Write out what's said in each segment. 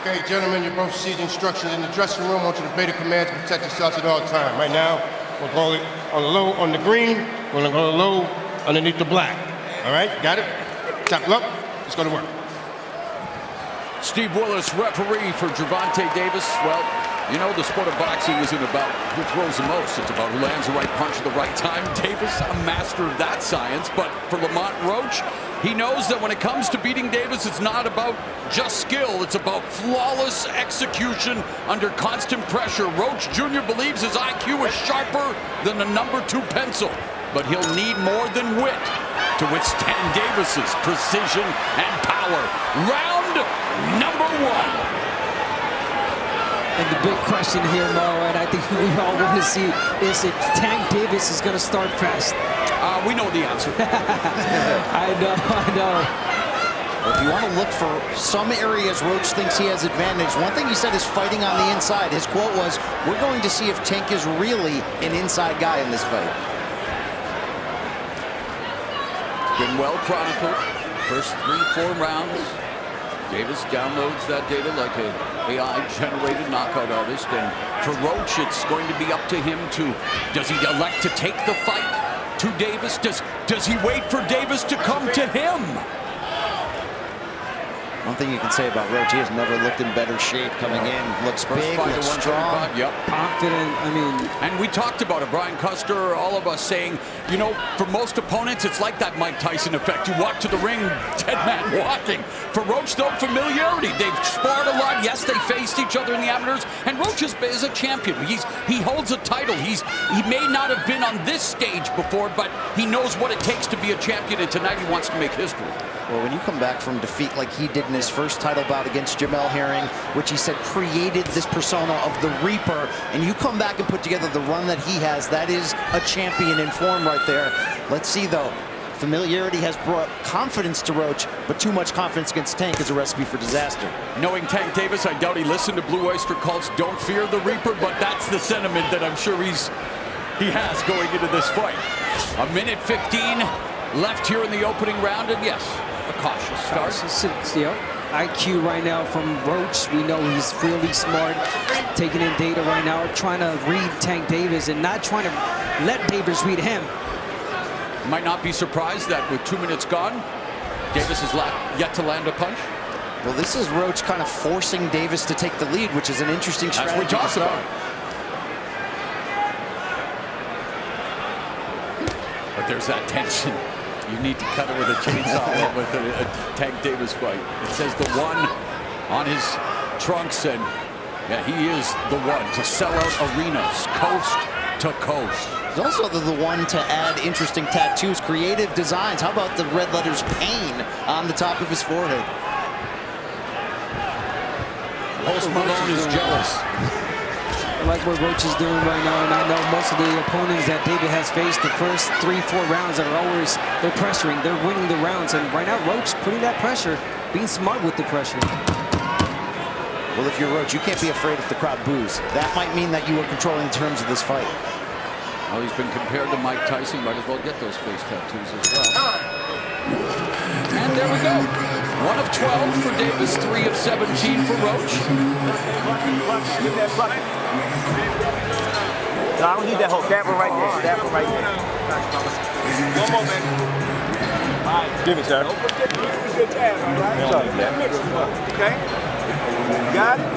Okay, gentlemen, you both received instructions in the dressing room. I want you to obey the commands to protect yourselves at all times. Right now, we're going on the low on the green. We're going to go low underneath the black. All right, got it? Chop, look, let's go to work. Steve Willis, referee for Gervonta Davis. Well, you know, the sport of boxing isn't about who throws the most. It's about who lands the right punch at the right time. Davis, a master of that science. But for Lamont Roach, he knows that when it comes to beating Davis, it's not about just skill. It's about flawless execution under constant pressure. Roach Jr. believes his IQ is sharper than the #2 pencil. But he'll need more than wit to withstand Davis's precision and power. Round #1. And the big question here, Mo, and I think we all want to see, is if Tank Davis is going to start fast. We know the answer. I know. Well, if you want to look for some areas Roach thinks he has advantage, one thing he said is fighting on the inside. His quote was, "We're going to see if Tank is really an inside guy in this fight." Been well chronicled. First 3-4 rounds. Davis downloads that data like an AI-generated knockout artist. And for Roach, it's going to be up to him to, does he elect to take the fight to Davis? Does he wait for Davis to come to him? One thing you can say about Roach, he has never looked in better shape coming in. Looks big, looks strong. Yep. Confident, I mean. And we talked about it, Brian Custer, all of us saying, you know, for most opponents, it's like that Mike Tyson effect. You walk to the ring, dead man walking. For Roach, though, familiarity. They've sparred a lot. Yes, they faced each other in the amateurs. And Roach is a champion. He holds a title. He may not have been on this stage before, but he knows what it takes to be a champion. And tonight he wants to make history. Well, when you come back from defeat like he did in his first title bout against Jamel Herring, which he said created this persona of the Reaper, and you come back and put together the run that he has, that is a champion in form right there. Let's see, though. Familiarity has brought confidence to Roach, but too much confidence against Tank is a recipe for disaster. Knowing Tank Davis, I doubt he listened to Blue Oyster Cult's "Don't Fear the Reaper," but that's the sentiment that I'm sure he has going into this fight. 1:15 left here in the opening round, and yes, a cautious start. Yep. IQ right now from Roach. We know he's really smart, taking in data right now, trying to read Tank Davis and not trying to let Davis read him. Might not be surprised that with 2 minutes gone, Davis has yet to land a punch. Well, this is Roach kind of forcing Davis to take the lead, which is an interesting strategy. That's what we talked about. But there's that tension. You need to cut it with a chainsaw with a Tank Davis fight. It says the one on his trunks, and yeah, he is the one to sell out arenas, coast to coast. He's also the one to add interesting tattoos, creative designs. How about the red letters "Pain" on the top of his forehead? Post Malone is jealous. I like what Roach is doing right now, and I know most of the opponents that David has faced the first 3-4 rounds are always, they're pressuring, they're winning the rounds, and right now Roach putting that pressure, being smart with the pressure. Well, if you're Roach, you can't be afraid if the crowd boos. That might mean that you are controlling the terms of this fight. Well, he's been compared to Mike Tyson. Might as well get those face tattoos as well. And there we go. 1 of 12 for Davis, 3 of 17 for Roach. No, I don't need that hook. That one right there. That one right there. One more, man. Give it, sir. Don't forget to use your jab, all right? Okay? You got it?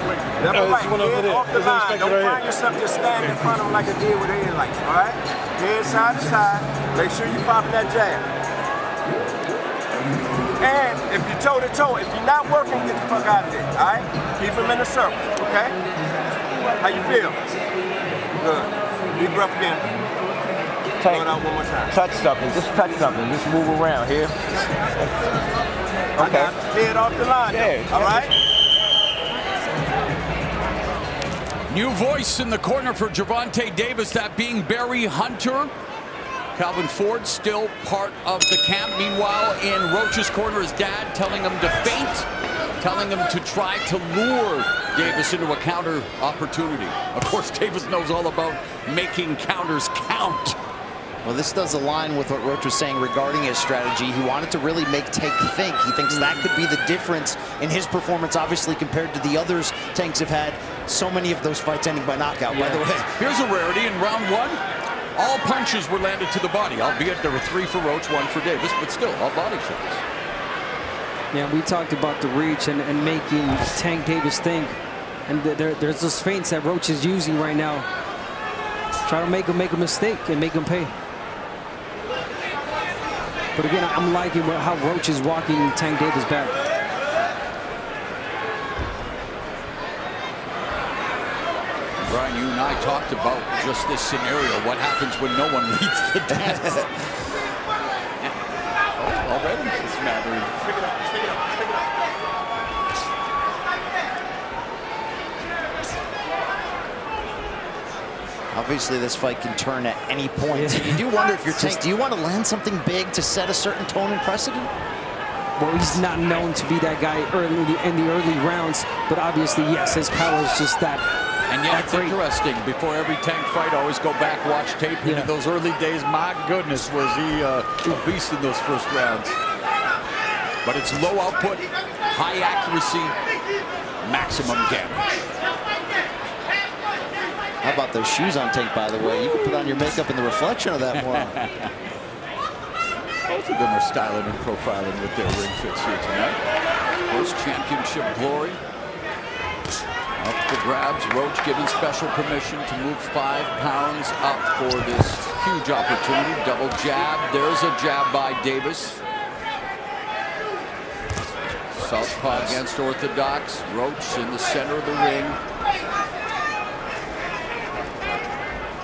Left and right. Head off the line. Don't find yourself just standing in front of him like I did with the headlights, all right? Head side to side. Make sure you pop that jab. And if you're toe-to-toe, if you're not working, get the fuck out of there, all right? Keep him in a circle, okay? How you feel? Good. Deep breath again. Throw it out one more time. Touch something. Just touch something. Just move around here. Okay. Head off the line, all right? New voice in the corner for Gervonta Davis, that being Barry Hunter. Calvin Ford still part of the camp. Meanwhile, in Roach's corner, his dad telling him to feint, telling him to try to lure Davis into a counter opportunity. Of course, Davis knows all about making counters count. Well, this does align with what Roach was saying regarding his strategy. He wanted to really make Tank think. He thinks that could be the difference in his performance, obviously, compared to the others Tanks have had. So many of those fights ending by knockout, by the way. Here's a rarity in round 1. All punches were landed to the body, albeit there were 3 for Roach, 1 for Davis, but still, all body shots. Yeah, we talked about the reach and making Tank Davis think. And there's those feints that Roach is using right now. Try to make him make a mistake and make him pay. But again, I'm liking how Roach is walking Tank Davis back. Brian, you and I talked about just this scenario. What happens when no one leads the dance? Already it's mattering. Stick it up, stick it up, stick it up. Obviously, this fight can turn at any point. And you do wonder if you're Tank, do you want to land something big to set a certain tone and precedent? Well, he's not known to be that guy in the early rounds, but obviously, yes, his power is just that. And yet it's interesting. Before every Tank fight, I always go back, watch tape. And in those early days, my goodness, was he a beast in those first rounds. But it's low output, high accuracy, maximum damage. How about those shoes on Tank, by the way? You can put on your makeup in the reflection of that more. Both of them are styling and profiling with their ring fits here tonight. First championship glory. Up for grabs. Roach given special permission to move 5 pounds up for this huge opportunity. Double jab. There's a jab by Davis. Southpaw against orthodox. Roach in the center of the ring.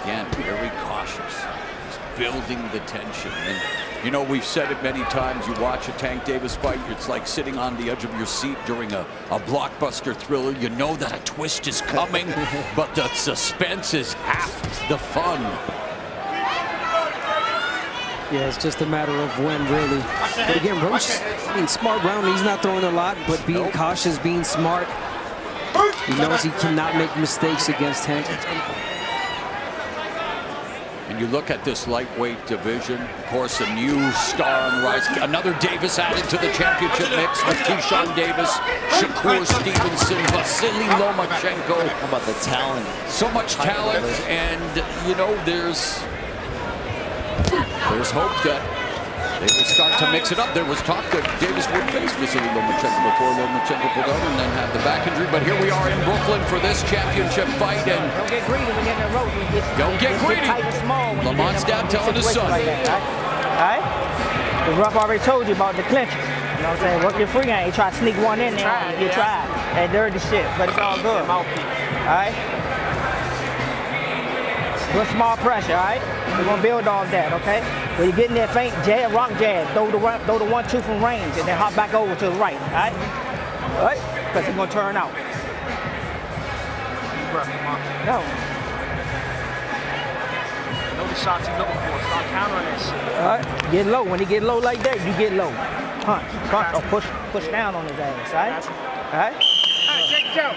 Again, very cautious. He's building the tension. And, you know, we've said it many times. You watch a Tank Davis fight, it's like sitting on the edge of your seat during a blockbuster thriller. You know that a twist is coming, but the suspense is half the fun. Yeah, it's just a matter of when, really. But again, Roach, I mean, smart round. He's not throwing a lot, but being cautious, being smart. He knows he cannot make mistakes against Tank. And you look at this lightweight division, of course, a new star on the rise. Another Davis added to the championship mix with Keyshawn Davis, Shakur Stevenson, Vasily Lomachenko. How about the talent? So much talent, and, you know, there's hope that they will start to mix it up. There was talk that Davis would face Vasily Lomachenko before Lomachenko pulled out and then had the back injury. But here we are in Brooklyn for this championship fight. And don't get greedy when you're in the road. Don't get greedy. Lamont's dad telling his son. Like that, right? The ref already told you about the clinches. You know what I'm saying? Work your free game. You try to sneak one in there and get tried. That dirty shit. But it's all good. All right? Good small pressure, all right? We're going to build off that, okay? When you get in that feint, jab, rock jab, throw the 1-2 from range, and then hop back over to the right, all right? All right? Because he's going to turn out. No. Know the shots he's looking for. Start countering that shit. All right? Get low. When he get low like that, you get low. Punch, or push down on his ass, all right? All right? All right, take it down.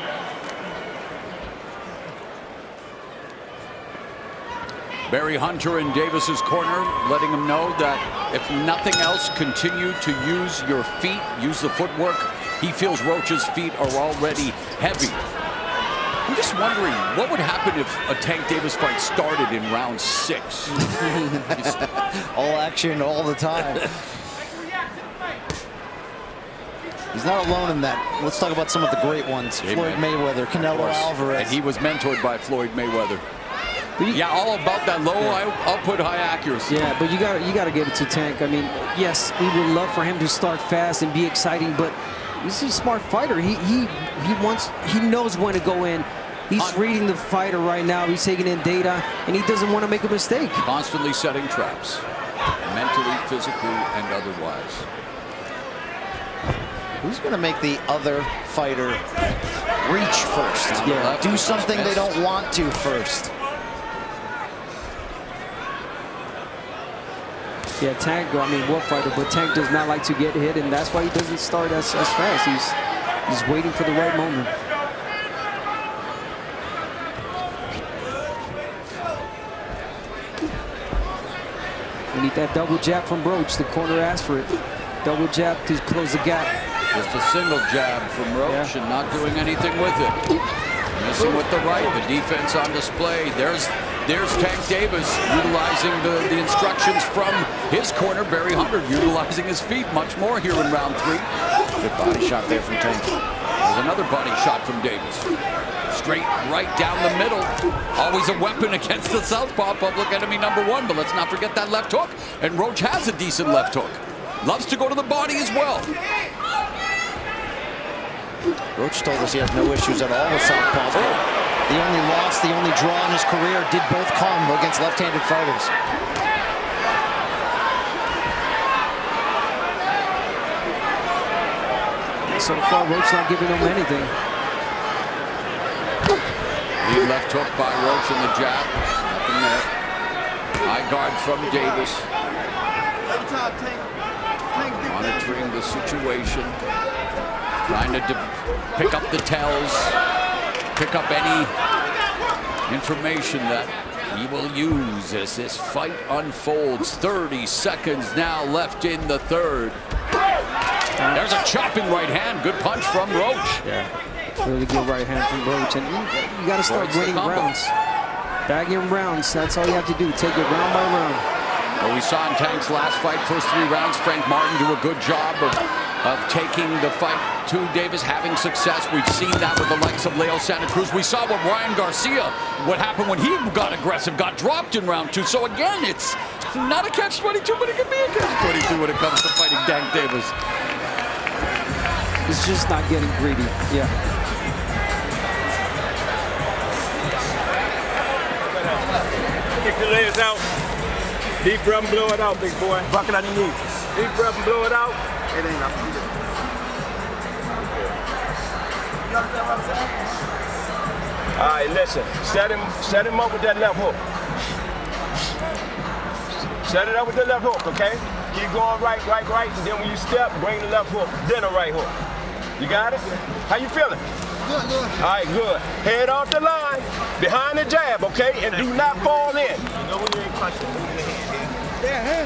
Barry Hunter in Davis's corner, letting him know that if nothing else, continue to use your feet, use the footwork. He feels Roach's feet are already heavy. I'm just wondering, what would happen if a Tank Davis fight started in round 6? All action all the time. He's not alone in that. Let's talk about some of the great ones. Floyd Mayweather, Canelo Alvarez. And he was mentored by Floyd Mayweather. Yeah, all about that low output, high accuracy. Yeah, but you got to give it to Tank. I mean, yes, we would love for him to start fast and be exciting, but he's a smart fighter. He knows when to go in. He's reading the fighter right now. He's taking in data, and he doesn't want to make a mistake. Constantly setting traps, mentally, physically, and otherwise. Who's going to make the other fighter reach first? Yeah. Do something they don't want to first. Yeah, Tank, I mean, war fighter, but Tank does not like to get hit, and that's why he doesn't start as fast. He's waiting for the right moment. We need that double jab from Roach. The corner asked for it. Double jab to close the gap. Just a single jab from Roach and not doing anything with it. Missing with the right. The defense on display. There's Tank Davis utilizing the instructions from his corner. Barry Hunter utilizing his feet much more here in round 3. Good body shot there from Tank. There's another body shot from Davis. Straight right down the middle. Always a weapon against the southpaw, public enemy #1. But let's not forget that left hook. And Roach has a decent left hook. Loves to go to the body as well. Roach told us he has no issues at all with southpaws. The only loss, the only draw in his career did both come against left-handed fighters. So far, Roach not giving him anything. Lead left hook by Roach in the jab. Nothing there. High guard from Davis. Monitoring the situation. Trying to pick up the tells. Pick up any information that he will use as this fight unfolds. 30 seconds now left in the third. There's a chopping right hand. Good punch from Roach. Yeah, really good right hand from Roach. And you got to start winning rounds. Bagging rounds. That's all you have to do. Take it round by round. Well, we saw in Tank's last fight, first 3 rounds, Frank Martin do a good job of taking the fight to Davis, having success. We've seen that with the likes of Leo Santa Cruz. We saw what Ryan Garcia, what happened when he got aggressive, got dropped in round 2. So again, it's not a catch-22, but it can be a catch-22 when it comes to fighting Tank Davis. It's just not getting greedy. Yeah. Kick the legs out. Deep breath and blow it out, big boy. Bucket on your knee. Deep breath and blow it out. It ain't up. You understand what I'm saying? All right, listen. Set him up with that left hook. Set it up with the left hook, okay? Keep going right, and then when you step, bring the left hook, then a right hook. You got it? How you feeling? Good. All right, good. Head off the line, behind the jab, okay? And do not fall in. You know when you ain't punching, move your hand here. Yeah.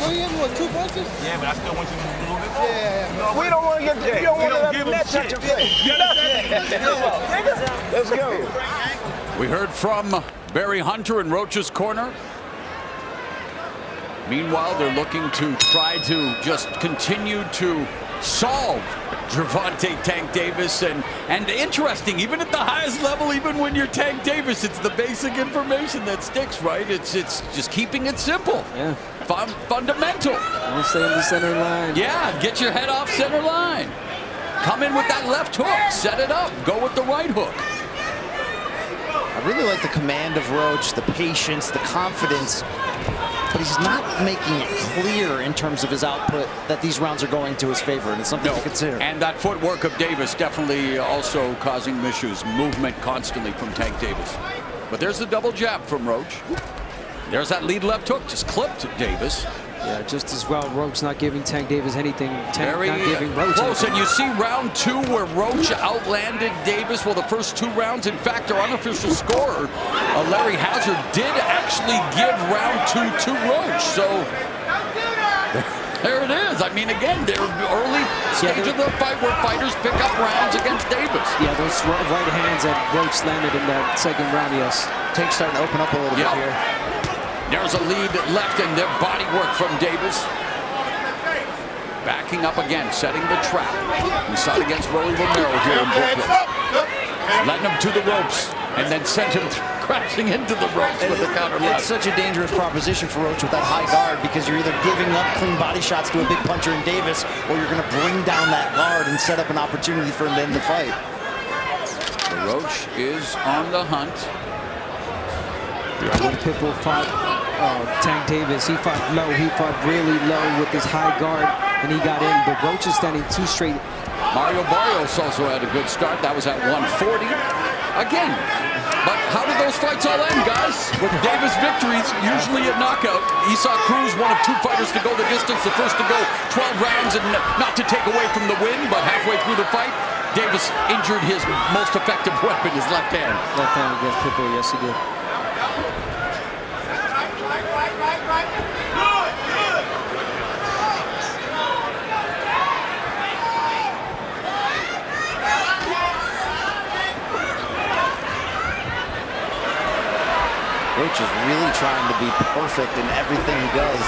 Well, you hit me with 2 punches? Yeah, but I still want you to move a little bit more. Yeah. We don't want to get there. You don't want to let the net touch your face. Let's go. We heard from Barry Hunter in Roach's corner. Meanwhile, they're looking to try to just continue to solve Gervonta Tank Davis. And interesting, even at the highest level, even when you're Tank Davis, it's the basic information that sticks, right? It's just keeping it simple. Yeah. Fundamental. Don't stay in the center line. Yeah, get your head off center line. Come in with that left hook. Set it up. Go with the right hook. I really like the command of Roach, the patience, the confidence. But he's not making it clear in terms of his output that these rounds are going to his favor, and it's something to consider. And that footwork of Davis definitely also causing issues. Movement constantly from Tank Davis. But there's the double jab from Roach. There's that lead left hook, just clipped Davis. Yeah, just as well. Roach not giving Tank Davis anything. Tank Very not giving Roach close. anything. And you see round 2 where Roach outlanded Davis. Well, the first 2 rounds, in fact, our unofficial scorer, Larry Hazard, did actually give round 2 to Roach. So there it is. I mean, again, they're early stage of the fight where fighters pick up rounds against Davis. Yeah, those right hands that Roach landed in that second round, yes. Tank's starting to open up a little bit here. There's a lead left and their body work from Davis. Backing up again, setting the trap. We saw it against Rolly Romero here in Brooklyn. Letting him to the ropes and then sent him crashing into the ropes with the counter left. It's such a dangerous proposition for Roach with that high guard, because you're either giving up clean body shots to a big puncher in Davis, or you're going to bring down that guard and set up an opportunity for him to end the fight. Roach is on the hunt. When Pitbull fought Tank Davis, he fought low. He fought really low with his high guard, and he got in. But Roach is standing 2 straight. Mario Barrios also had a good start. That was at 140. Again, but how did those fights all end, guys? With Davis victories, usually a knockout. Esau Cruz, one of 2 fighters to go the distance, the first to go 12 rounds, and not to take away from the win, but halfway through the fight, Davis injured his most effective weapon, his left hand. Left hand against Pitbull, yes he did. Roach is really trying to be perfect in everything he does.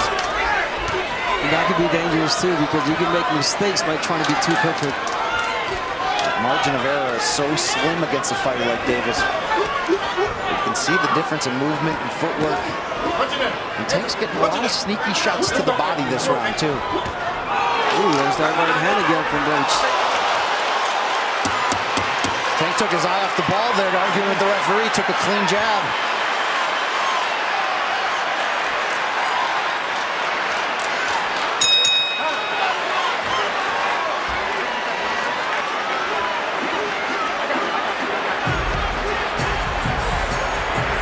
And that could be dangerous too, because you can make mistakes by trying to be too perfect. Margin of error is so slim against a fighter like Davis. You can see the difference in movement and footwork. And Tank's getting a lot of sneaky shots to the body this round too. Ooh, there's that right hand again from Roach. Tank took his eye off the ball there, arguing with the referee, took a clean jab.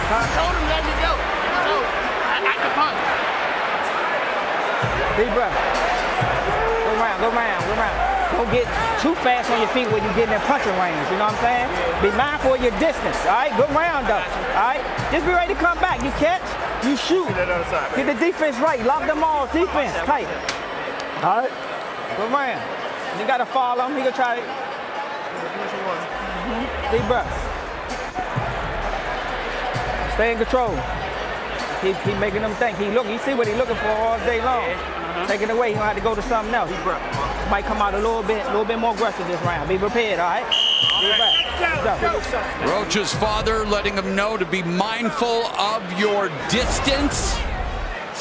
I told him let me go. So I can punch. Deep breath. Go round, go round, go round. Don't get too fast on your feet when you get in that punching range, you know what I'm saying? Be mindful of your distance, all right? Good round though, all right? Just be ready to come back. You catch, you shoot. Get the defense right, lock them all, defense tight. All right? Good round. You gotta follow him, he gonna try it. Deep breath. Stay in control. Keep making them think. He see what he's looking for all day long. Take it away, he gonna have to go to something else. Might come out a little bit more aggressive this round. Be prepared, all right? Roach's father letting him know to be mindful of your distance.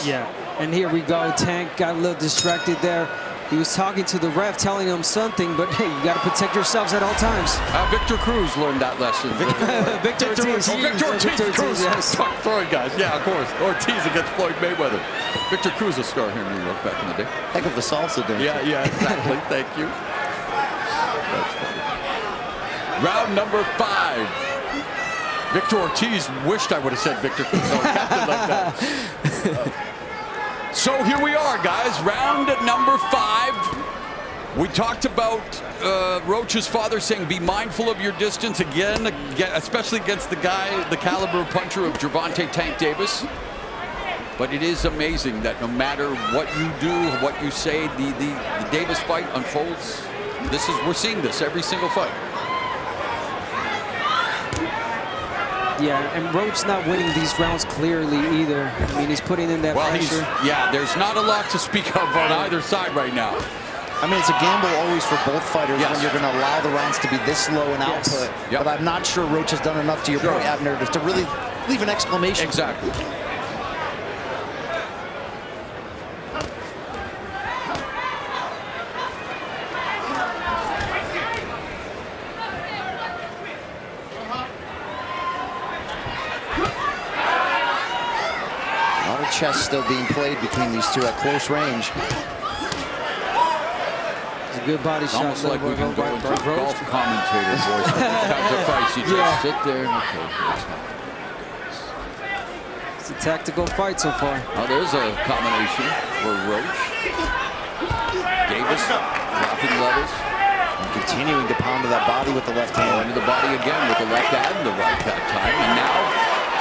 Yeah, and here we go. Tank got a little distracted there. He was talking to the ref, telling him something, but hey, you got to protect yourselves at all times. Victor Cruz learned that lesson. Victor Ortiz. Victor Ortiz. Cruz. Yes. Sorry, guys. Yeah, of course. Ortiz against Floyd Mayweather. Victor Cruz, a star here in New York back in the day. Heck of a salsa dancer. Yeah, exactly. Thank you. That's funny. Round number 5. Victor Ortiz wished I would have said Victor Cruz. So kept it like that. So here we are, guys. Round number 5. We talked about Roach's father saying be mindful of your distance again, especially against the guy, the caliber puncher of Gervonta Tank Davis. But it is amazing that no matter what you do, what you say, the Davis fight unfolds. We're seeing this every single fight. Yeah, and Roach not winning these rounds clearly either. I mean, he's putting in that pressure. There's not a lot to speak of on either side right now. I mean, it's a gamble always for both fighters when you're going to allow the rounds to be this low in output. Yep. But I'm not sure Roach has done enough, to your point, Abner, to really leave an exclamation. Exactly. Chess still being played between these two at close range. It's a good body shot. Almost like we've been going through golf commentator voice. Times of fights, you just sit there. Okay. It's a tactical fight so far. Oh, there's a combination for Roach. Davis dropping levels. And continuing to pound to that body with the left hand. Into the body again with the left and the right that time. And now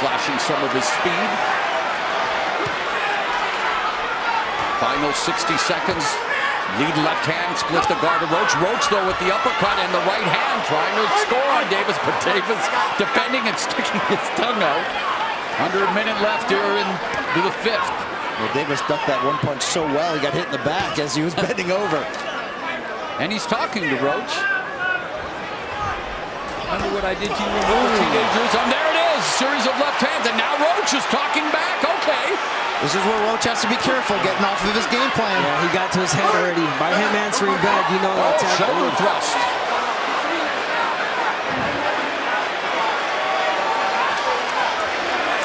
flashing some of his speed. Final 60 seconds. Lead left hand, split the guard of Roach. Roach, though, with the uppercut and the right hand, trying to score on Davis, but Davis defending and sticking his tongue out. Under a minute left here into the 5th. Well, Davis ducked that one punch so well, he got hit in the back as he was bending over. And he's talking to Roach. Remember what I did to you when we were teenagers? And there it is, series of left hands, and now Roach is talking back. Okay. This is where Roach has to be careful, getting off of his game plan. Yeah, he got to his head already. By him answering back, you know that's shoulder thrust.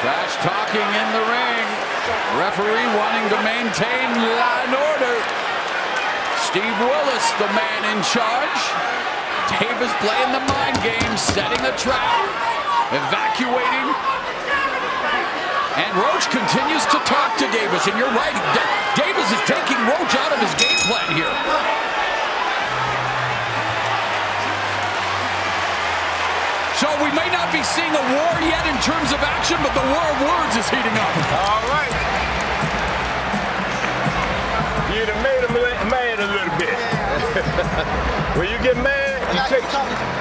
Trash talking in the ring. Referee wanting to maintain law and order. Steve Willis, the man in charge. Davis playing the mind game, setting a trap, evacuating. And Roach continues to talk to Davis, and you're right, Davis is taking Roach out of his game plan here. So we may not be seeing a war yet in terms of action, but the war of words is heating up. All right. You done made him mad a little bit. When you get mad, you take,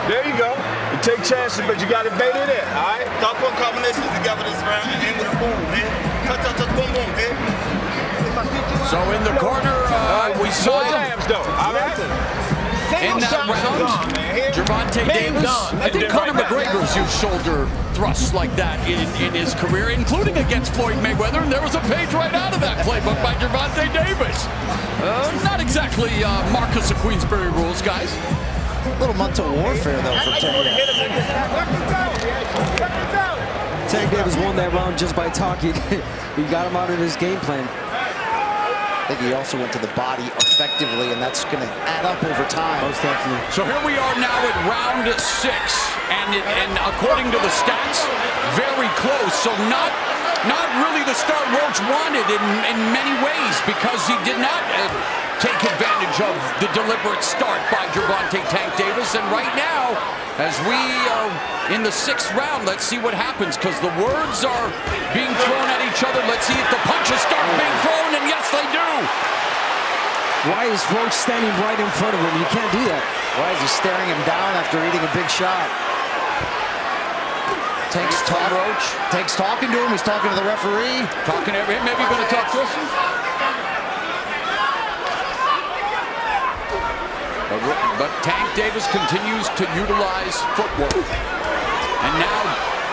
there you go. take chances, but you got to bait it in, all right? Stop putting combinations together this round and end with a boom, man. Touch, boom, boom, man. So in the corner, we saw jabs, though, all right? in that round, Gervonta Davis. I think Conor McGregor's used shoulder thrusts like that in his career, including against Floyd Mayweather, and there was a page right out of that playbook by Gervonta Davis. Not exactly Marcus of Queensberry rules, guys. A little mental warfare, though, for Tank. Tank Davis won that round just by talking. He got him out of his game plan. I think he also went to the body effectively, and that's going to add up over time. Most definitely. So here we are now at round 6, and according to the stats, very close. So not really the start Roach wanted in many ways, because he did not take advantage of the deliberate start by Gervonta Tank Davis. And right now, as we are in the 6th round, let's see what happens, because the words are being thrown at each other. Let's see if the punches start being thrown, and yes, they do. Why is Roach standing right in front of him? You can't do that. Why is he staring him down after eating a big shot? Tank's talking to him. He's talking to the referee. Talking to him. Maybe going to talk to us. But Tank Davis continues to utilize footwork. And now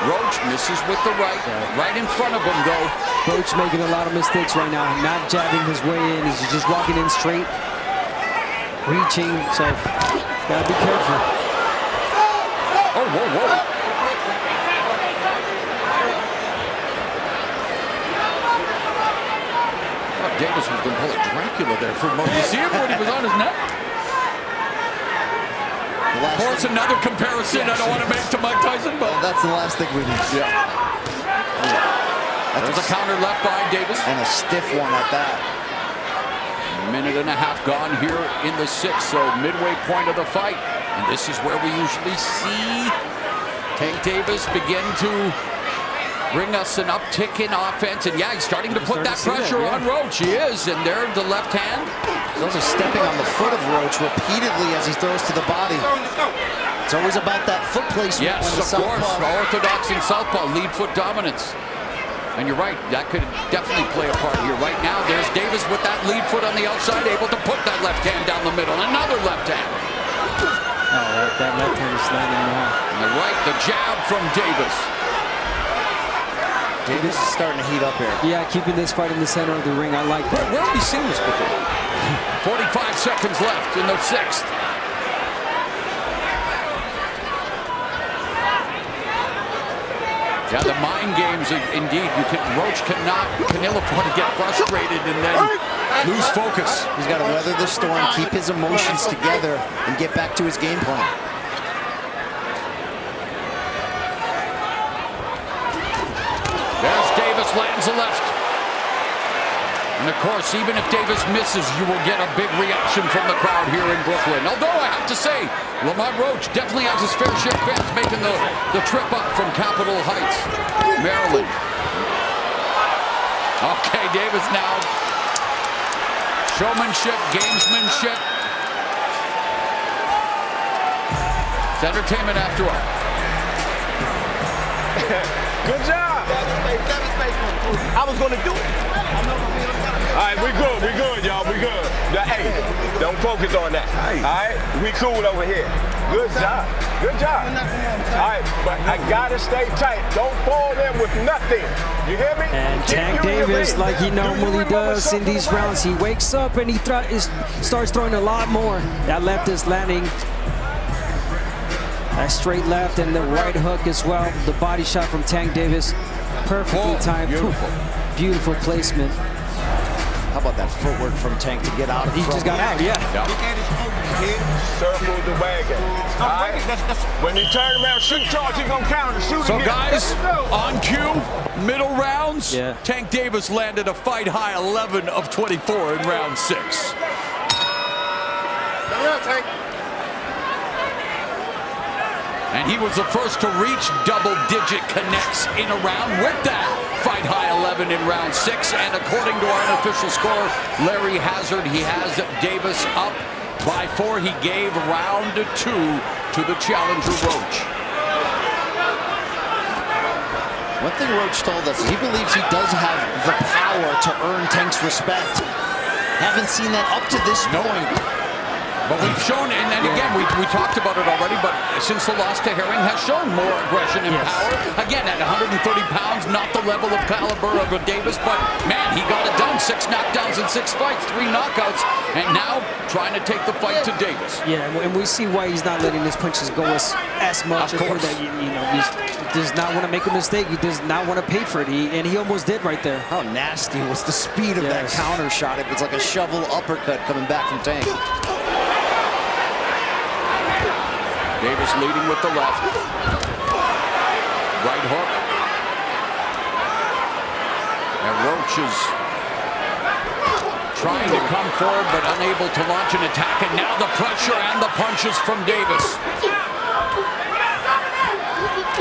Roach misses with the right in front of him, though. Roach making a lot of mistakes right now. Not jabbing his way in. He's just walking in straight, reaching. So, gotta be careful. Oh, whoa. Davis was going to pull a Dracula there for a moment. You see him when he was on his neck? Of course, another comparison I don't want to make to Mike Tyson, but that's the last thing we need. Yeah. There's a counter left by Davis. And a stiff one at that. A minute and a half gone here in the 6th, so midway point of the fight. And this is where we usually see Tank Davis begin to bring us an uptick in offense. And yeah, he's starting to put that pressure on Roach. He is, and there the left hand. He's also stepping on the foot of Roach repeatedly as he throws to the body. It's always about that foot placement. Yes, of course. Orthodox and southpaw, lead foot dominance. And you're right, that could definitely play a part here. Right now, there's Davis with that lead foot on the outside, able to put that left hand down the middle. Another left hand. Oh, that left hand is landing now. And the right, the jab from Davis. Davis is starting to heat up here. Yeah, keeping this fight in the center of the ring. I like that. Where have we seen this before? 45 seconds left in the 6th. Yeah, the mind games, indeed. Roach can ill afford to get frustrated and then lose focus. He's got to weather the storm, keep his emotions together, and get back to his game plan. There's Davis, lands a left. And of course, even if Davis misses, you will get a big reaction from the crowd here in Brooklyn. Although I have to say, Lamont Roach definitely has his fair share of fans making the trip up from Capitol Heights, Maryland. Okay, Davis now. Showmanship, gamesmanship. It's entertainment after all. Good job. I was going to do it. All right, we good, y'all, we good. Hey, don't focus on that. All right, we cool over here. Good job. All right, but I gotta stay tight. Don't fall in with nothing. You hear me? And Tank Davis, like he normally does in these rounds, he wakes up and he starts throwing a lot more. That left is landing. That straight left and the right hook as well. The body shot from Tank Davis, perfectly timed. Beautiful placement. How about that footwork from Tank to get out of He just got out, yeah. Circle the wagon. All right? When you turn around, shoot charge, you're going to counter. Shoot So, again. guys, on cue, middle rounds, yeah. Tank Davis landed a fight-high 11 of 24 in round 6. Tank. And he was the first to reach double-digit connects in a round with that fight-high 11 in round 6. And according to our unofficial score, Larry Hazard, he has Davis up by 4. He gave round 2 to the challenger Roach. One thing Roach told us is he believes he does have the power to earn Tank's respect. Haven't seen that up to this point. But we've shown, and again, we talked about it already, but since the loss to Herring has shown more aggression and power. Again, at 130 pounds, not the level of caliber of a Davis, but man, he got it done. 6 knockdowns in 6 fights, 3 knockouts, and now trying to take the fight to Davis. Yeah, and we see why he's not letting his punches go as much. Of course. That, he does not want to make a mistake. He does not want to pay for it. And he almost did right there. How nasty was the speed of that counter shot. It was like a shovel uppercut coming back from Tank. Davis leading with the left. Right hook. And Roach is trying to come forward but unable to launch an attack. And now the pressure and the punches from Davis.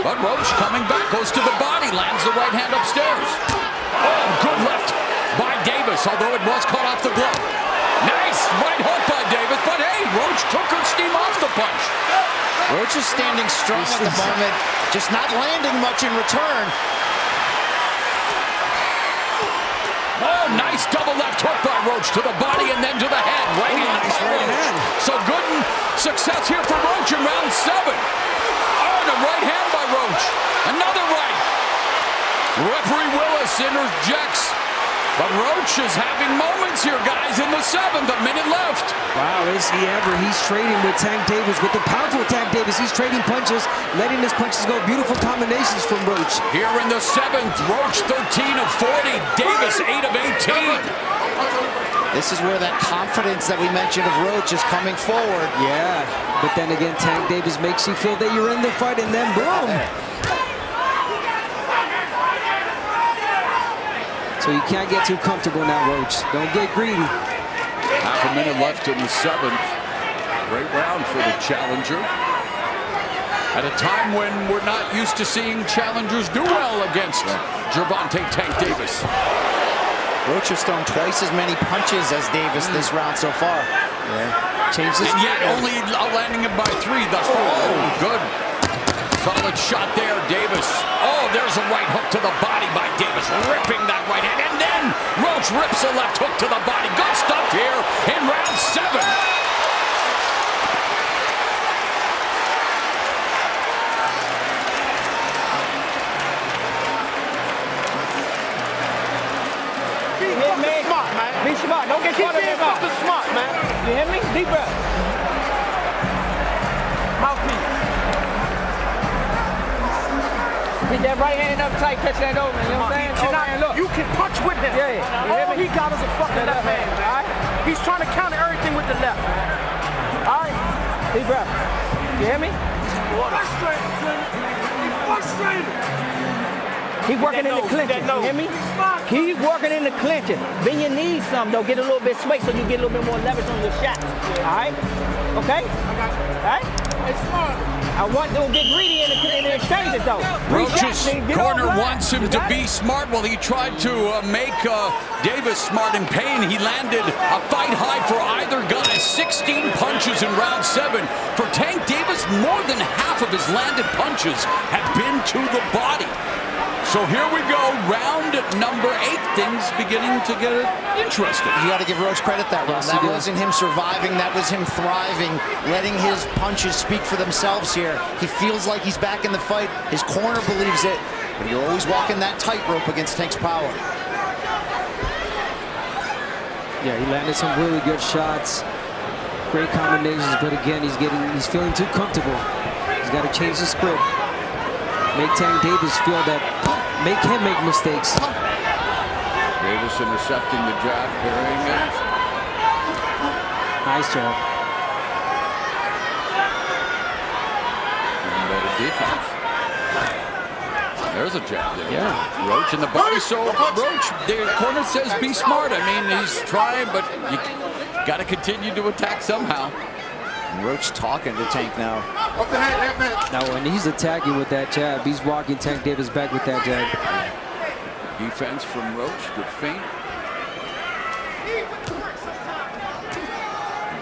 But Roach coming back, goes to the body, lands the right hand upstairs. Oh, good left by Davis, although it was caught off the glove. Nice right hook by Davis, but hey, Roach took her steam off the punch. Roach is standing strong at the moment, just not landing much in return. Oh, nice double left hook by Roach to the body and then to the head. Right hand by Roach. So good success here for Roach in round 7. Oh, and a right hand by Roach. Another right. Referee Willis interjects. But Roach is having moments here, guys, in the 7th, a minute left. Wow, is he ever? He's trading with Tank Davis, with the powerful Tank Davis. He's trading punches, letting his punches go. Beautiful combinations from Roach. Here in the 7th, Roach 13 of 40, Davis 8 of 18. This is where that confidence that we mentioned of Roach is coming forward. Yeah, but then again, Tank Davis makes you feel that you're in the fight, and then boom. So you can't get too comfortable now, Roach. Don't get greedy. Half a minute left in the 7th. Great round for the challenger. At a time when we're not used to seeing challengers do well against Gervonta Tank Davis. Roach has thrown twice as many punches as Davis this round so far. Yeah. Changes. And yet only landing him by 3 thus far. Oh, good. Solid shot there, Davis. Oh, there's a right hook to the body by Davis, ripping that right hand. And then Roach rips a left hook to the body. Good stuff here in round 7. Be smart, man. Be smart. Don't get caught up in that. Keep smart, man. You hear me? Deep breath. Mouthpiece. Get that right hand up tight, catch that over, you know what I'm saying? Look. You can punch with him. Yeah. All he got is a fucking left hand, man. All right? He's trying to counter everything with the left, man. All right? Deep breath. You hear me? Frustrated, Jimmy. He's frustrated. Keep working in the clinches, you hear me? Keep working in the clinches. Bend your knees some, though. Get a little bit straight so you get a little bit more leverage on your shot. All right? Okay? All right? It's smart. I want to get greedy in the exchanges, though. Roach's corner wants him to be smart. Well, he tried to make Davis smart in pain. He landed a fight high for either guy. 16 punches in round 7. For Tank Davis, more than half of his landed punches have been to the body. So here we go, round number 8. Things beginning to get interesting. You got to give Roach credit that round. That wasn't him surviving, that was him thriving, letting his punches speak for themselves here. He feels like he's back in the fight. His corner believes it, but you're always walking that tightrope against Tank's power. Yeah, he landed some really good shots. Great combinations, but again, he's feeling too comfortable. He's got to change the script. Make Tank Davis feel that, make him make mistakes. Davis intercepting the jab, parrying it. Nice job. Even better defense. There's a jab there. Yeah. Roach in the body. So Roach, the corner says be smart. I mean, he's trying, but you got to continue to attack somehow. Roach talking to Tank now. Now, when he's attacking with that jab, he's walking Tank Davis back with that jab. Defense from Roach, good feint.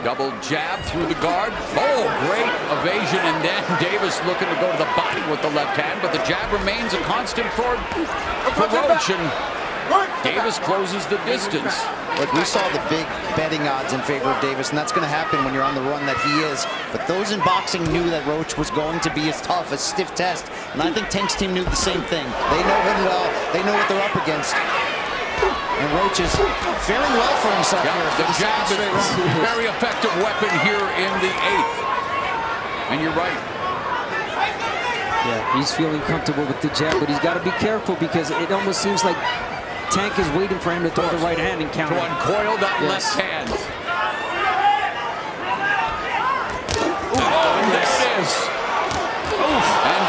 Double jab through the guard. Oh, great evasion, and then Davis looking to go to the body with the left hand, but the jab remains a constant for Roach, and Davis closes the distance. Look, we saw the big betting odds in favor of Davis, and that's going to happen when you're on the run that he is. But those in boxing knew that Roach was going to be as tough, a stiff test, and I think Tank's team knew the same thing. They know him well. They know what they're up against. And Roach is faring well for himself here. The jab is a very effective weapon here in the 8th. And you're right. Yeah, he's feeling comfortable with the jab, but he's got to be careful because it almost seems like Tank is waiting for him to throw the right hand and counter. To uncoil that left hand. Oh, there it is. And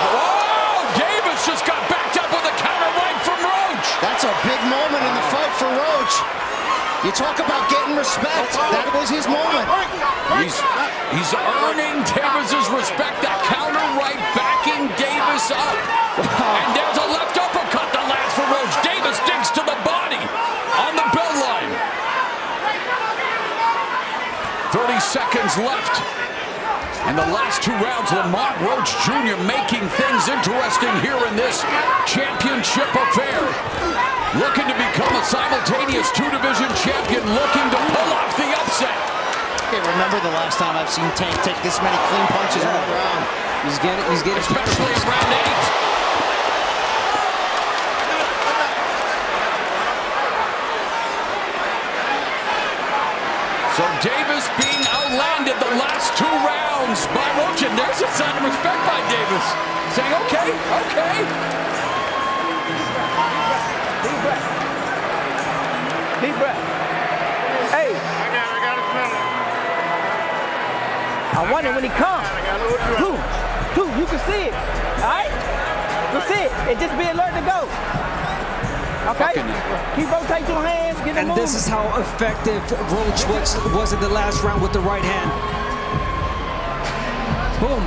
Davis just got backed up with a counter right from Roach. That's a big moment in the fight for Roach. You talk about getting respect. That was his moment. He's earning Davis's respect. That counter right backing Davis up. And there's a left uppercut that lands for Roach. Davis digs to the body on the bell line. 30 seconds left. And the last 2 rounds, Lamont Roach Jr. making things interesting here in this championship affair. Looking to become a simultaneous 2-division champion, looking to pull off the upset. I can't remember the last time I've seen Tank take this many clean punches in one round. He's getting especially in round 8. So Davis being outlanded the last 2 rounds by Roach, and there's a sign of respect by Davis, saying, okay, okay. Deep breath. Deep breath. Hey. I got it, smell it. I wonder when he comes. Two, you can see it. All right? You can see it. And just be alert to go. Okay? Keep rotating your hands, get them moving. And this is how effective Roach was in the last round with the right hand. Boom.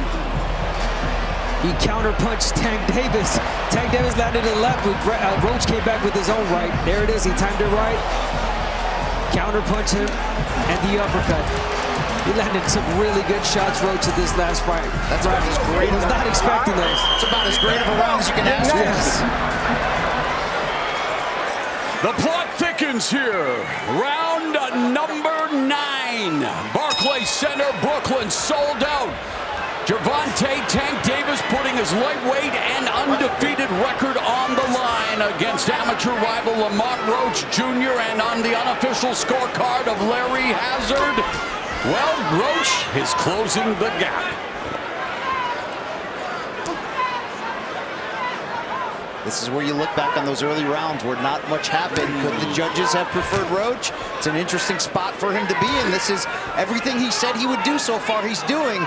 He counter-punched Tank Davis. Tank Davis landed to the left. Roach came back with his own right. There it is. He timed it right. Counter-punch him and the uppercut. He landed some really good shots, Roach, in this last fight. That's about as great. He was not expecting those. It's about as great of a round as you can ask for. Yes. The plot thickens here. Round number 9. Barclays Center, Brooklyn, sold out. Gervonta Tank Davis putting his lightweight and undefeated record on the line against amateur rival Lamont Roach Jr. and on the unofficial scorecard of Larry Hazard, well, Roach is closing the gap. This is where you look back on those early rounds where not much happened. Could the judges have preferred Roach? It's an interesting spot for him to be in. This is everything he said he would do so far he's doing.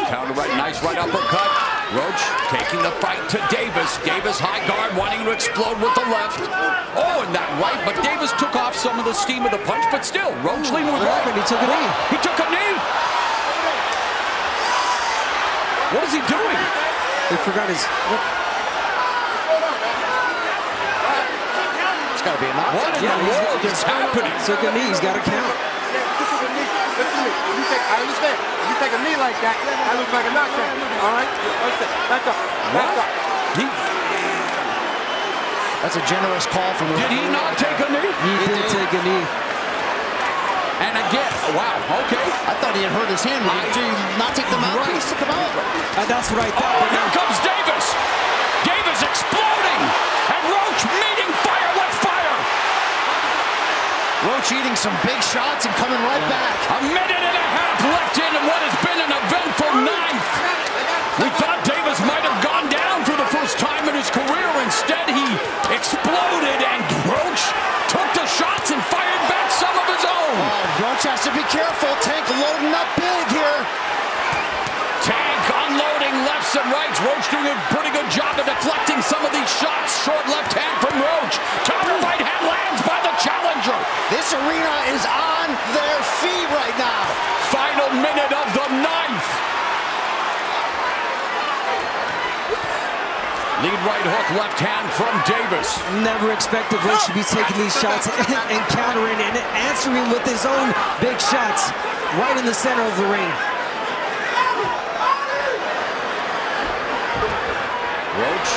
Counter right, nice right uppercut. Roach taking the fight to Davis. Davis high guard, wanting to explode with the left. Oh, and that right, but Davis took off some of the steam of the punch, but still, Roach leaning with right. He took a knee. He took a knee. What is he doing? He forgot his... It's got to be a knock. What in the world is happening? Took a knee. He's got to count. Listen to me. I understand. If you take a knee like that, that looks like a knockdown. All right? Back up. Back up. That's a generous call from him. Did he not take a knee? He did take a knee. And again, wow, okay. I thought he had hurt his hand. Did he not take the mouthpiece to come out? That's what I thought. Oh, here comes Davis. Davis exploding. And Roach meeting fire with fire. Roach eating some big shots and coming right back. A minute and a half left in what has been an eventful 9th. We thought Davis might have gone down for the first time in his career. Instead, he exploded, and Roach took the shots and fired back some of his own. Roach has to be careful. Tank loading up big here. Tank unloading lefts and rights. Roach doing a pretty good job of deflecting some of these shots. Short left hand from Roach. Counter right hand lands by the challenger. This arena is on their feet right now. Final minute of the 9th. Lead right hook, left hand from Davis. Never expected Roach to be taking these shots and countering and answering with his own big shots right in the center of the ring. Roach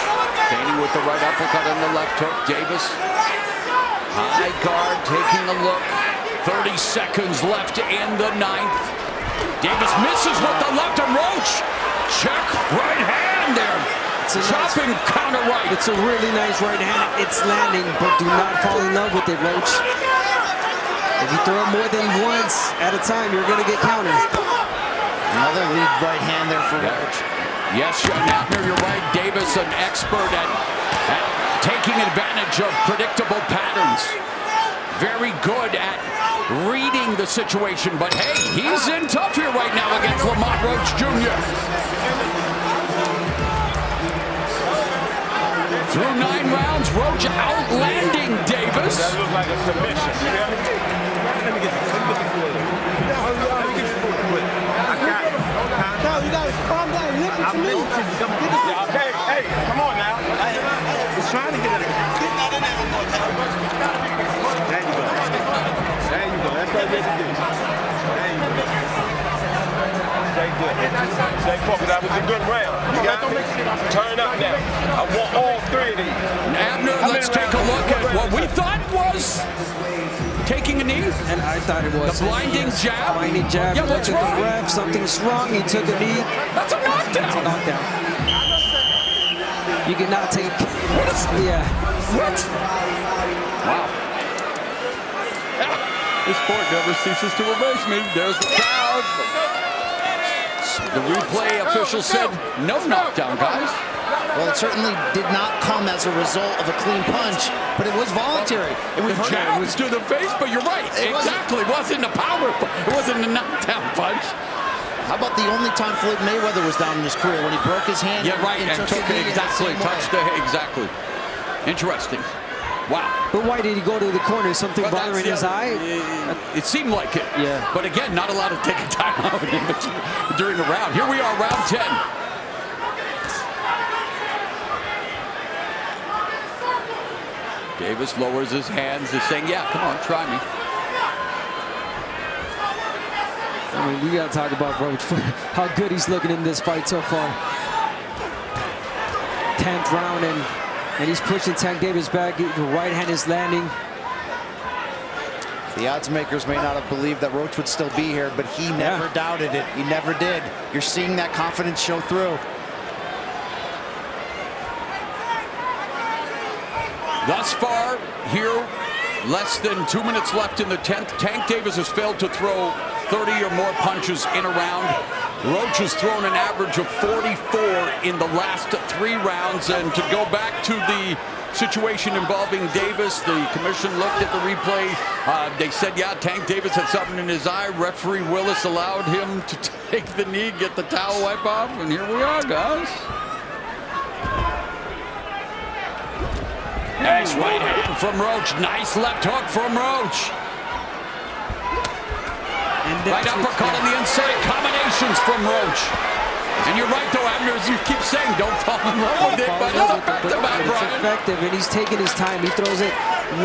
feigning with the right uppercut and the left hook. Davis, high guard, taking a look. 30 seconds left in the 9th. Davis misses with the left, and Roach, check right hand there. Chopping counter right. It's a really nice right hand. It's landing, but do not fall in love with it, Roach. If you throw it more than once at a time, you're going to get countered. Another lead right hand there for Roach. Yes, Abner, you're right. Davis, an expert at taking advantage of predictable patterns. Very good at reading the situation, but hey, he's in tough here right now against Lamont Roach Jr. Through 9 rounds, Roach outlanding Davis. That looks like a submission. Let me get the foot. I got it. No, you gotta calm down. Listen to me. Yeah, okay, hey, come on now. He's trying to get it. There you go. There you go. That's what you have to do. There you go. Stay good. Stay focused. That was a good round. You got me? Turn up now. I want all 3 of these. Abner, let's take a look at what we thought was taking a knee. And I thought it was. The blinding jab. Blinding jab. Yeah, what's Looked at wrong? the ref. Something's wrong. He took a knee. That's a knockdown. It's a knockdown. You cannot take. What is? Yeah. What? Wow. This sport never ceases to amaze me. There's the crowd. The replay official said no knockdown, guys. Well, it certainly did not come as a result of a clean punch, but it was voluntary. It was The jab was to the face, but you're right. Exactly. It wasn't a power. It wasn't a knockdown punch. How about the only time Floyd Mayweather was down in his career when he broke his hand? Yeah, right. And took the knee it in the exactly. same way? Touched the exactly. Interesting. Wow. But why did he go to the corner? Something Well, bothering his eye? It seemed like it. Yeah. But again, not allowed to take a timeout during the round. Here we are, round 10. Davis lowers his hands, is saying, yeah, come on, try me. I mean, we got to talk about Roach for how good he's looking in this fight so far. 10th round, and he's pushing Tank Davis back. The right hand is landing. The odds makers may not have believed that Roach would still be here, but he never doubted it. He never did. You're seeing that confidence show through. Thus far, here, less than 2 minutes left in the 10th. Tank Davis has failed to throw 30 or more punches in a round. Roach has thrown an average of 44 in the last 3 rounds. And to go back to the situation involving Davis, the commission looked at the replay. They said, yeah, Tank Davis had something in his eye. Referee Willis allowed him to take the knee, get the towel wipe off, and here we are, guys. Nice right hand from Roach. Nice left hook from Roach. Right uppercut on the inside. Combinations from Roach. And you're right, though, Abner, as you keep saying, don't fall in love with it, but it's effective, Brian. It's effective, and he's taking his time. He throws it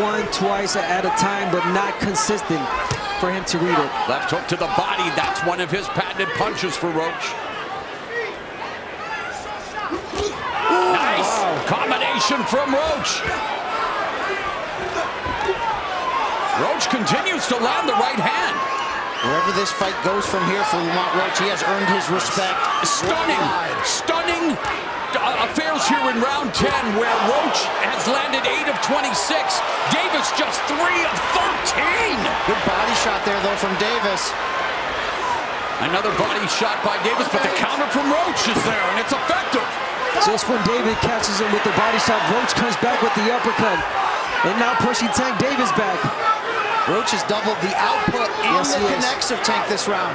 1, 2 at a time, but not consistent for him to read it. Left hook to the body. That's one of his patented punches for Roach. Nice combination from Roach. Roach continues to land the right hand. Wherever this fight goes from here for Lamont Roach, he has earned his respect. Stunning affairs here in round 10, where Roach has landed 8 of 26. Davis just 3 of 13. Good body shot there, though, from Davis. Another body shot by Davis, but the counter from Roach is there, and it's effective. Just when David catches him with the body shot, Roach comes back with the uppercut. And now pushing Tank Davis back. Roach has doubled the output and the connects of Tank this round.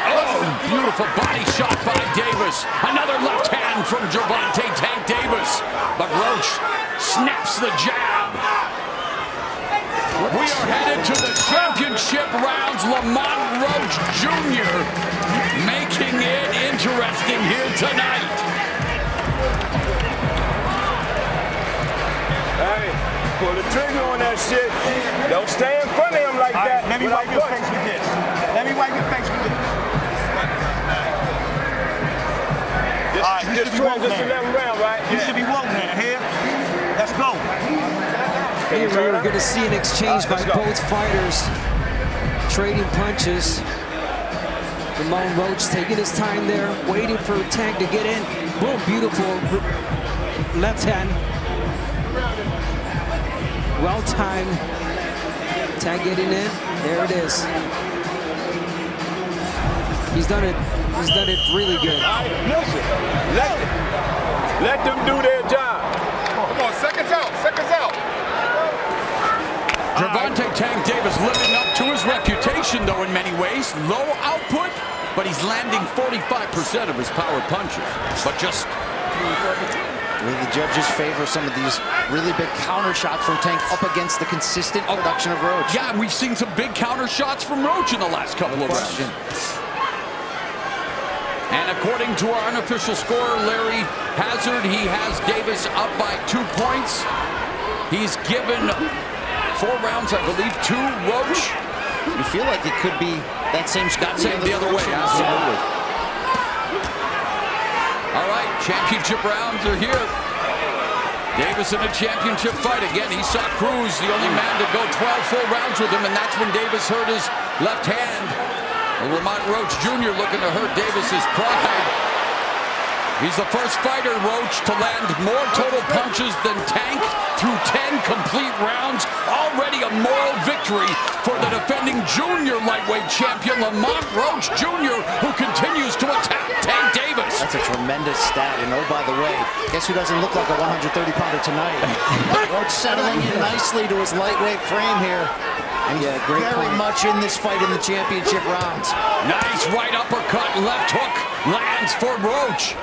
Oh, beautiful body shot by Davis. Another left hand from Gervonta Tank Davis. But Roach snaps the jab. We are headed to the championship rounds. Lamont Roach Jr. making making it interesting here tonight. Hey, pull the trigger on that shit. Don't stay in front of him like that. Let me wipe your face with this. Let me wipe your face with this. Just transition that round, right? You should be walking there. Here. Let's go. Here we're going to see an exchange by both fighters, trading punches. Lamont Roach taking his time there, waiting for Tank to get in. Boom, beautiful left hand. Well timed. Tank getting in. There it is. He's done it. He's done it really good. Listen, let them do their job. Come on, seconds out, seconds out. Gervonta Tank Davis living up to his reputation, though, in many ways. Low output, but he's landing 45% of his power punches. But just... Really, the judges favor some of these really big counter shots from Tank up against the consistent production of Roach. Yeah, we've seen some big counter shots from Roach in the last couple of rounds. And according to our unofficial scorer, Larry Hazard, he has Davis up by 2 points. He's given 4 rounds, I believe, to Roach. You feel like it could be that same score the other way. Absolutely. All right, championship rounds are here. Davis in a championship fight. Again, he saw Cruz, the only man to go 12 full rounds with him, and that's when Davis hurt his left hand. Lamont Roach Jr. looking to hurt Davis's pride. He's the first fighter, Roach, to land more total punches than Tank through 10 complete rounds. Already a moral victory for the defending junior lightweight champion, Lamont Roach Jr., who continues to attack Tank Davis. That's a tremendous stat. And oh, by the way, guess who doesn't look like a 130-pounder tonight? Roach settling in nicely to his lightweight frame here. And yeah, very much in this fight in the championship rounds. Nice right uppercut, left hook lands for Roach.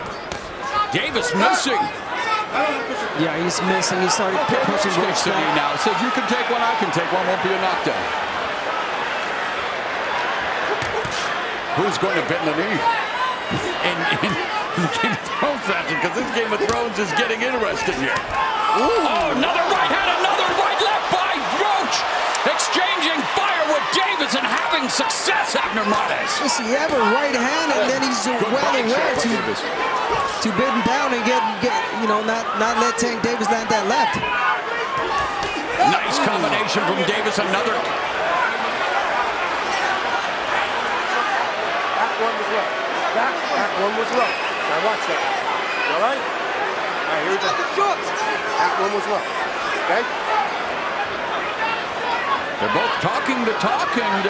Davis missing. Yeah, he's missing. He started pushing Roach to me now. Says you can take one, I can take one. Won't be a knockdown. Who's going to bend the knee? In Game of Thrones fashion, because this Game of Thrones is getting interesting here. Oh, another right hand, another right left by Roach. Exchanging fire with Davis and having success, Abner Mares. Listen, you have a right hand, and then he's well aware to bid him down and get not let Tank Davis land that left. Nice combination from Davis. Another. That one was low. That one was low. Now watch that. All right? All right, here we go. That one was low. Okay? They're both talking the talk, and,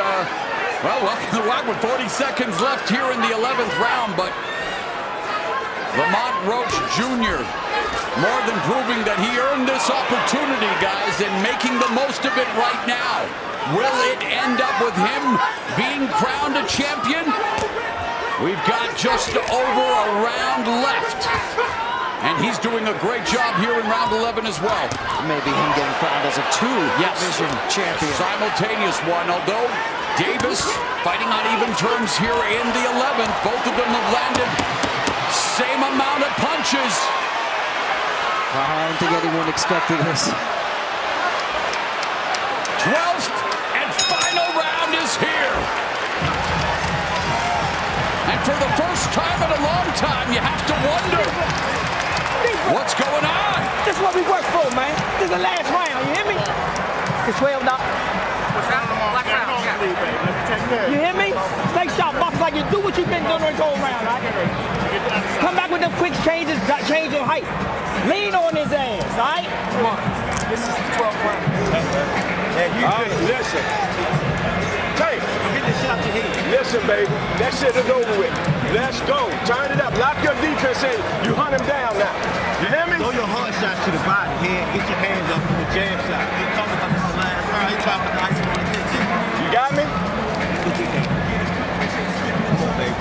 welcome to the walk with 40 seconds left here in the 11th round, but Lamont Roach Jr. more than proving that he earned this opportunity, guys, and making the most of it right now. Will it end up with him being crowned a champion? We've got just over a round left. And he's doing a great job here in round 11 as well. Maybe him getting crowned as a two-division champion. Simultaneous one, although Davis fighting on even terms here in the 11th. Both of them have landed same amount of punches. I don't think anyone expected this. 12th and final round is here. And for the first time in a long time, you have to wonder, what's going on? This is what we work for, man. This is the last round, you hear me? It's 12 now. What's that? Last round, yeah. You hear me? Stay sharp, box like you do what you've been doing the whole round, right? Come back with them quick changes, change your height. Lean on his ass, all right? Come on. This is the 12th round. Yeah, you good. Listen. Tank. Get the shot to hit. Listen, baby. That shit is over with. Let's go. Turn it up. Lock your defense in. You hunt him down now. You hear me? Throw your hard shots to the body. Here, get your hands up for the jab shot. He coming up from the last round. He dropping the ice on the pitch. You got me? Come on, baby.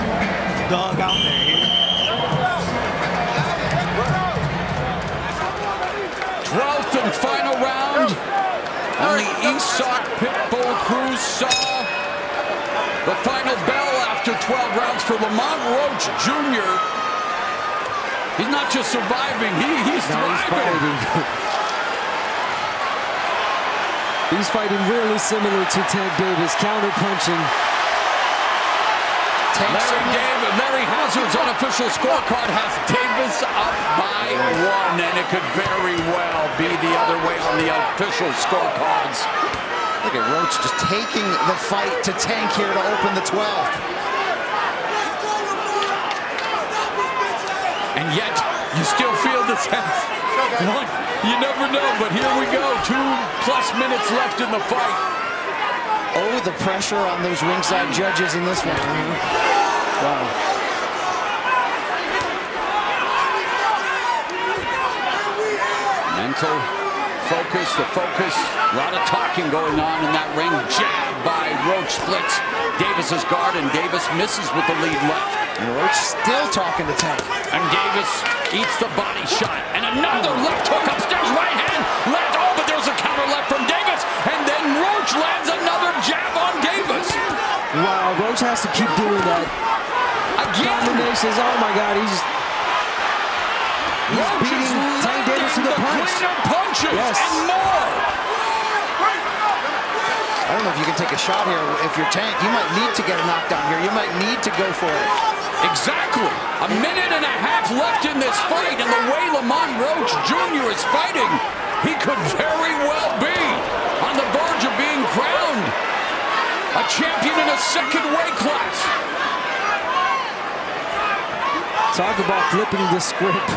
Dog out there. Here. 12th and final round. On the East Sock Pitbull Cruz saw the final bell after 12 rounds for Lamont Roach Jr. He's not just surviving, he's thriving. He's fighting really similar to Tank Davis, counter-punching. Larry Hazard's unofficial scorecard has Davis up by 1, and it could very well be the other way on the official scorecards. Look at Roach just taking the fight to Tank here to open the 12th. And yet, you still feel the sense. You never know, but here we go. 2+ minutes left in the fight. Oh, the pressure on those ringside judges in this one. Wow. Mental focus, a lot of talking going on in that ring. Jab by Roach splits Davis's guard, and Davis misses with the lead left. And Roach still talking to Tank. And Davis eats the body shot, and another left hook upstairs, right hand, left. Oh, but there's a counter left from Davis, and then Roach lands another jab on Davis. Wow, Roach has to keep doing that. Again. Combinations, oh my God, he's beating Tank Davis to the punch. Cleaner punches and more. I don't know if you can take a shot here. If you're Tank, you might need to get a knockdown here. You might need to go for it. Exactly. A minute and a half left in this fight, and the way Lamont Roach Jr. is fighting, he could very well be on the verge of being crowned a champion in a second weight class. Talk about flipping the script.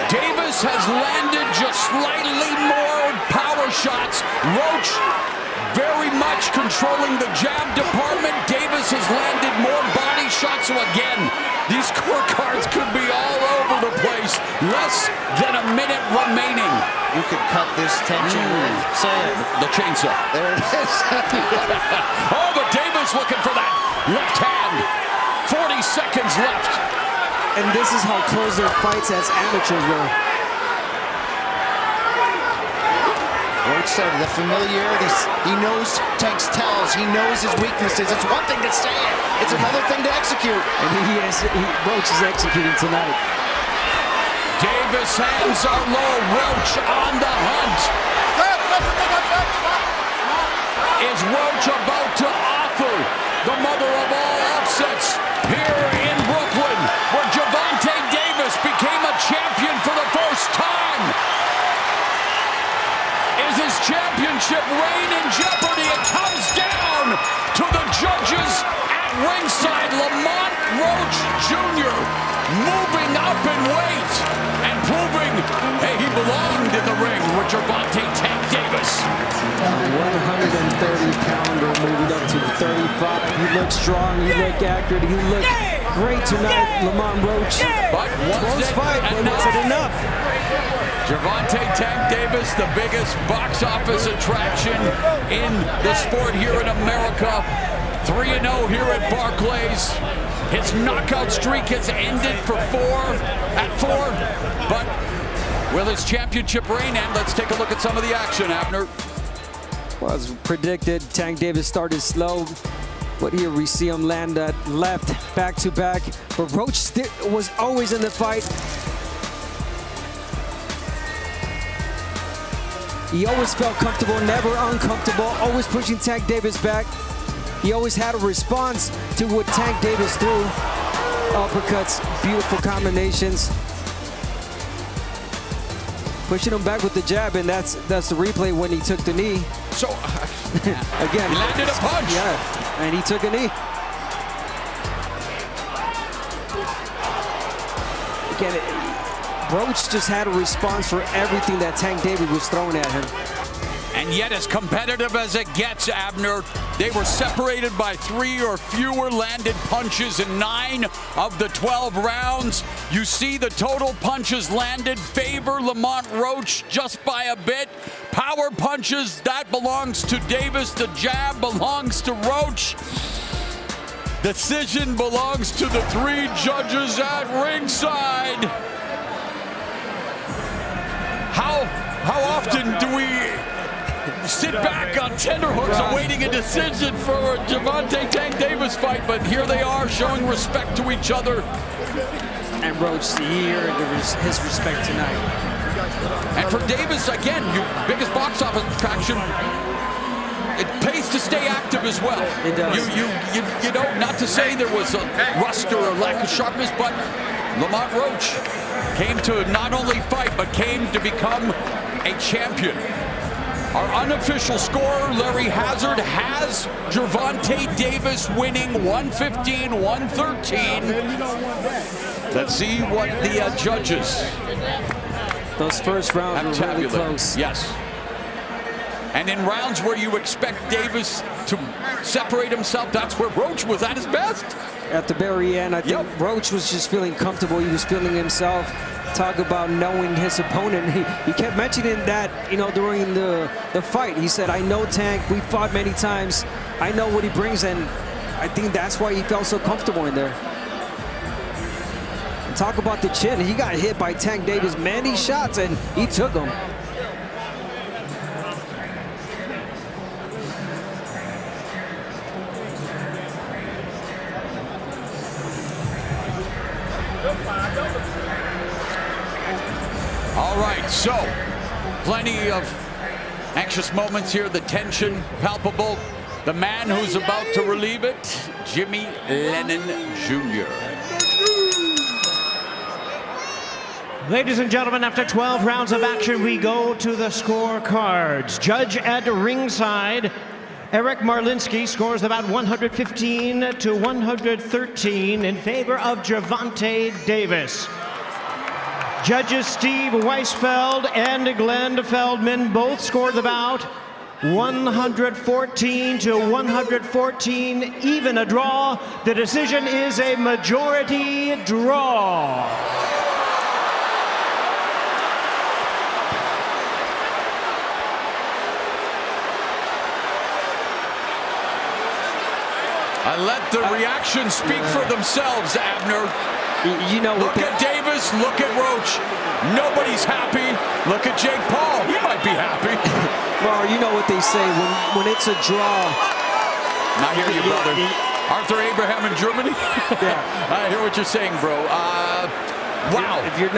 Davis has landed just slightly more power shots. Roach very much controlling the jab department. Davis has landed more body shots. So again, these scorecards could be all over the place. Less than a minute remaining. You could cut this tension with, say it, the chainsaw. There it is. Oh, but Davis looking for that left hand. 40 seconds left. And this is how close their fights as amateurs were. Roach said the familiarity, he knows Tank's tells, he knows his weaknesses. It's one thing to say it, it's another thing to execute. And Roach is executing tonight. Davis' hands are low, Roach on the hunt. Is Roach about to offer the mother of all upsets here in Brooklyn, where Gervonta Davis became a champion for the first time? Is his championship reign in jeopardy? It comes down to the judges at ringside. Lamont Roach Jr. moving up in weight and proving, hey, he belonged in the ring with Gervonta Tank Davis. 130-pounder moving up to 35. He looks strong, he looked accurate, he looked great tonight, Lamont Roach. But close fight, but was it enough? Gervonta Tank Davis, the biggest box office attraction in the sport here in America. 3-0 here at Barclays. His knockout streak has ended at four. But will his championship reign end? Let's take a look at some of the action, Abner. Well, as predicted, Tank Davis started slow, but here we see him land that left back-to-back. But Roach was always in the fight. He always felt comfortable, never uncomfortable, always pushing Tank Davis back. He always had a response to what Tank Davis threw. Uppercuts, beautiful combinations. Pushing him back with the jab, and that's the replay when he took the knee. So, again, he landed a punch. Yeah, and he took a knee. Again, Roach just had a response for everything that Tank Davis was throwing at him. And yet, as competitive as it gets, Abner, they were separated by 3 or fewer landed punches in 9 of the 12 rounds. You see the total punches landed favor Lamont Roach just by a bit. Power punches, that belongs to Davis. The jab belongs to Roach. Decision belongs to the 3 judges at ringside. How often do we sit back on tenterhooks awaiting a decision for Gervonta Tank Davis fight, but here they are showing respect to each other. And Roach, he earned his respect tonight. And for Davis, again, your biggest box office attraction, it pays to stay active as well. It does. You know, not to say there was a rust or a lack of sharpness, but Lamont Roach came to not only fight, but came to become a champion. Our unofficial scorer, Larry Hazard, has Gervonta Davis winning 115-113. Let's see what the judges. Those first rounds were really close. Yes. And in rounds where you expect Davis to separate himself, that's where Roach was at his best. At the very end, I think Roach was just feeling comfortable. He was feeling himself. Talk about knowing his opponent. He kept mentioning that, you know, during the fight. He said, I know Tank. We fought many times. I know what he brings, and I think that's why he felt so comfortable in there. And talk about the chin. He got hit by Tank Davis many shots, and he took them. All right, so plenty of anxious moments here. The tension palpable. The man who's about to relieve it, Jimmy Lennon Jr. Ladies and gentlemen, after 12 rounds of action, we go to the scorecards. Judge at ringside, Eric Marlinski scores about 115-113 in favor of Gervonta Davis. Judges Steve Weisfeld and Glenn Feldman both scored the bout 114-114, even a draw. The decision is a majority draw. I let the reactions speak for themselves, Abner. You know, look at Davis, look at Roach. Nobody's happy. Look at Jake Paul. He might be happy. Well, you know what they say when it's a draw. I hear you, brother. Arthur Abraham in Germany? Yeah. I hear what you're saying, bro. Wow. If you're not